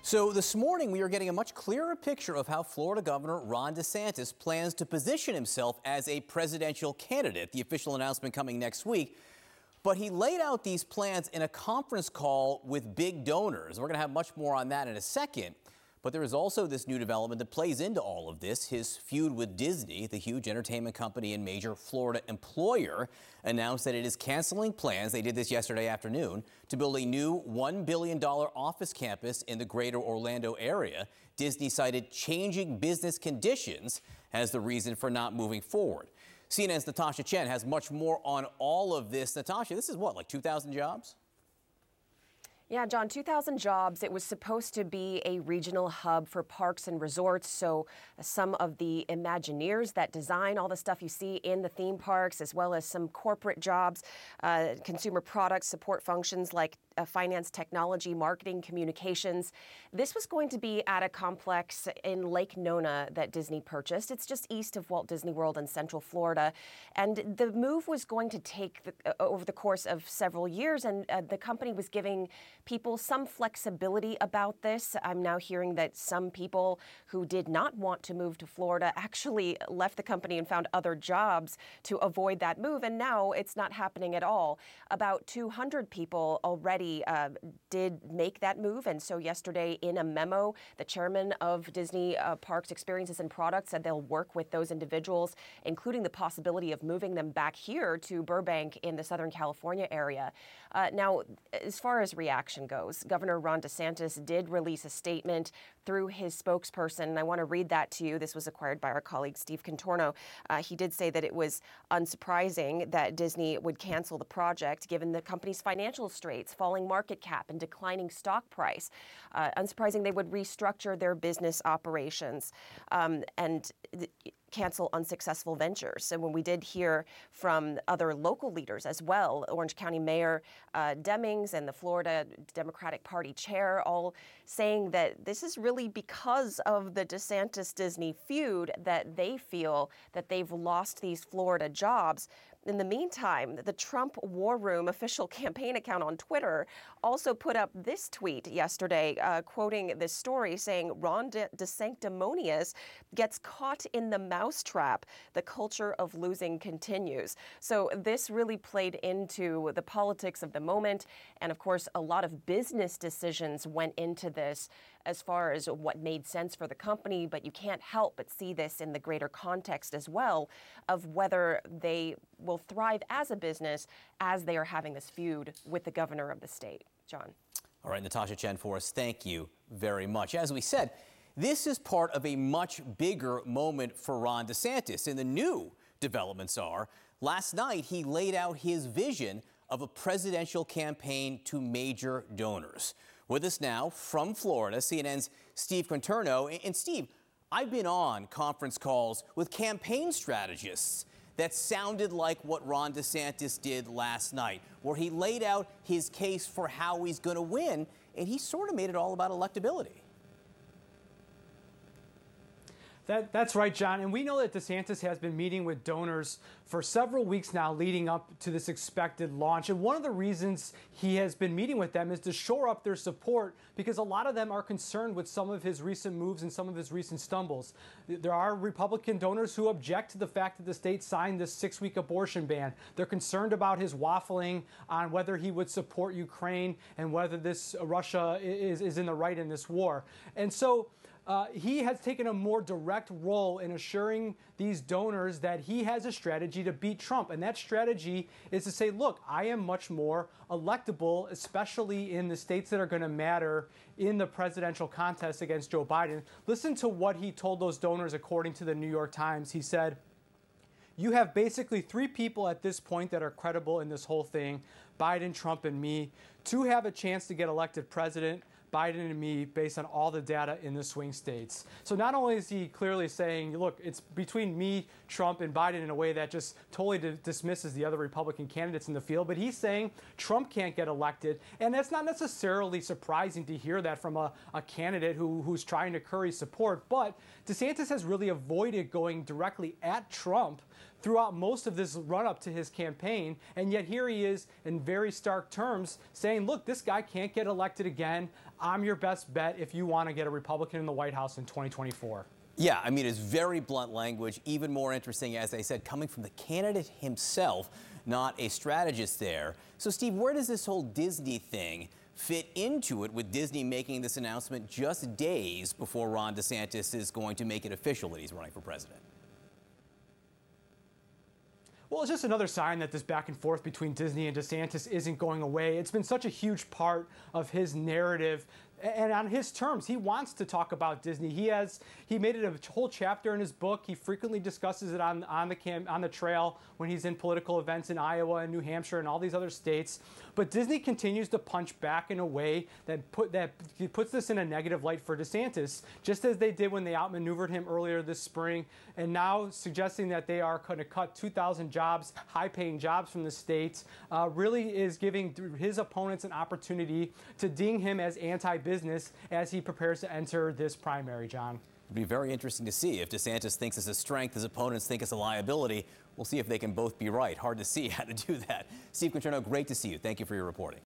So this morning, we are getting a much clearer picture of how Florida Governor Ron DeSantis plans to position himself as a presidential candidate. The official announcement coming next week. But he laid out these plans in a conference call with big donors. We're going to have much more on that in a second. But there is also this new development that plays into all of this. His feud with Disney, the huge entertainment company and major Florida employer, announced that it is canceling plans, they did this yesterday afternoon, to build a new $1 billion office campus in the greater Orlando area. Disney cited changing business conditions as the reason for not moving forward. CNN's Natasha Chen has much more on all of this. Natasha, this is what, like 2,000 jobs? Yeah, John, 2,000 jobs. It was supposed to be a regional hub for parks and resorts. So some of the Imagineers that design all the stuff you see in the theme parks, as well as some corporate jobs, consumer products, support functions like finance, technology, marketing, communications. This was going to be at a complex in Lake Nona that Disney purchased. It's just east of Walt Disney World in Central Florida. And the move was going to take over the course of several years, and the company was giving people some flexibility about this. I'm now hearing that some people who did not want to move to Florida actually left the company and found other jobs to avoid that move, and now it's not happening at all. About 200 people already did make that move, and so yesterday in a memo, the chairman of Disney Parks Experiences and Products said they'll work with those individuals, including the possibility of moving them back here to Burbank in the Southern California area. Now, as far as reaction goes, Governor Ron DeSantis did release a statement through his spokesperson, and I want to read that to you. This was acquired by our colleague Steve Contorno. He did say that it was unsurprising that Disney would cancel the project given the company's financial straits, falling market cap, and declining stock price. Unsurprising they would restructure their business operations and cancel unsuccessful ventures. And when we did hear from other local leaders as well, Orange County Mayor Demings and the Florida Democratic Party chair, all saying that this is really because of the DeSantis-Disney feud that they feel that they've lost these Florida jobs. In the meantime, the Trump War Room official campaign account on Twitter also put up this tweet yesterday, quoting this story, saying Ron DeSanctimonious gets caught in the mousetrap. The culture of losing continues. So this really played into the politics of the moment. And of course, a lot of business decisions went into this as far as what made sense for the company. But you can't help but see this in the greater context as well of whether they will thrive as a business as they are having this feud with the governor of the state. John. All right, Natasha Chen for us. Thank you very much. As we said, this is part of a much bigger moment for Ron DeSantis. And the new developments are, last night he laid out his vision of a presidential campaign to major donors. With us now from Florida, CNN's Steve Contorno. And Steve, I've been on conference calls with campaign strategists that sounded like what Ron DeSantis did last night, where he laid out his case for how he's going to win, and he sort of made it all about electability. That's right, John. And we know that DeSantis has been meeting with donors for several weeks now leading up to this expected launch. And one of the reasons he has been meeting with them is to shore up their support, because a lot of them are concerned with some of his recent moves and some of his recent stumbles. There are Republican donors who object to the fact that the state signed this 6-week abortion ban. They're concerned about his waffling on whether he would support Ukraine and whether this Russia is in the right in this war. And so he has taken a more direct role in assuring these donors that he has a strategy to beat Trump. And that strategy is to say, look, I am much more electable, especially in the states that are going to matter in the presidential contest against Joe Biden. Listen to what he told those donors, according to the New York Times. He said, you have basically 3 people at this point that are credible in this whole thing, Biden, Trump, and me. 2 have a chance to get elected president, Biden and me, based on all the data in the swing states. So not only is he clearly saying, look, it's between me, Trump, and Biden in a way that just totally dismisses the other Republican candidates in the field, but he's saying Trump can't get elected. And that's not necessarily surprising to hear that from a candidate who's trying to curry support. But DeSantis has really avoided going directly at Trump throughout most of this run-up to his campaign, and yet here he is in very stark terms saying, look, this guy can't get elected again. I'm your best bet if you want to get a Republican in the White House in 2024. Yeah, I mean, it's very blunt language. Even more interesting, as I said, coming from the candidate himself, not a strategist there. So, Steve, where does this whole Disney thing fit into it, with Disney making this announcement just days before Ron DeSantis is going to make it official that he's running for president? Well, it's just another sign that this back and forth between Disney and DeSantis isn't going away. It's been such a huge part of his narrative. And on his terms, he wants to talk about Disney. He made it a whole chapter in his book. He frequently discusses it on the trail when he's in political events in Iowa and New Hampshire and all these other states. But Disney continues to punch back in a way that puts this in a negative light for DeSantis, just as they did when they outmaneuvered him earlier this spring, and now suggesting that they are going to cut 2,000 jobs, high-paying jobs from the state, really is giving his opponents an opportunity to ding him as anti-business as he prepares to enter this primary, John. It'll be very interesting to see if DeSantis thinks it's a strength, his opponents think it's a liability. We'll see if they can both be right. Hard to see how to do that. Steve Concerno, great to see you. Thank you for your reporting.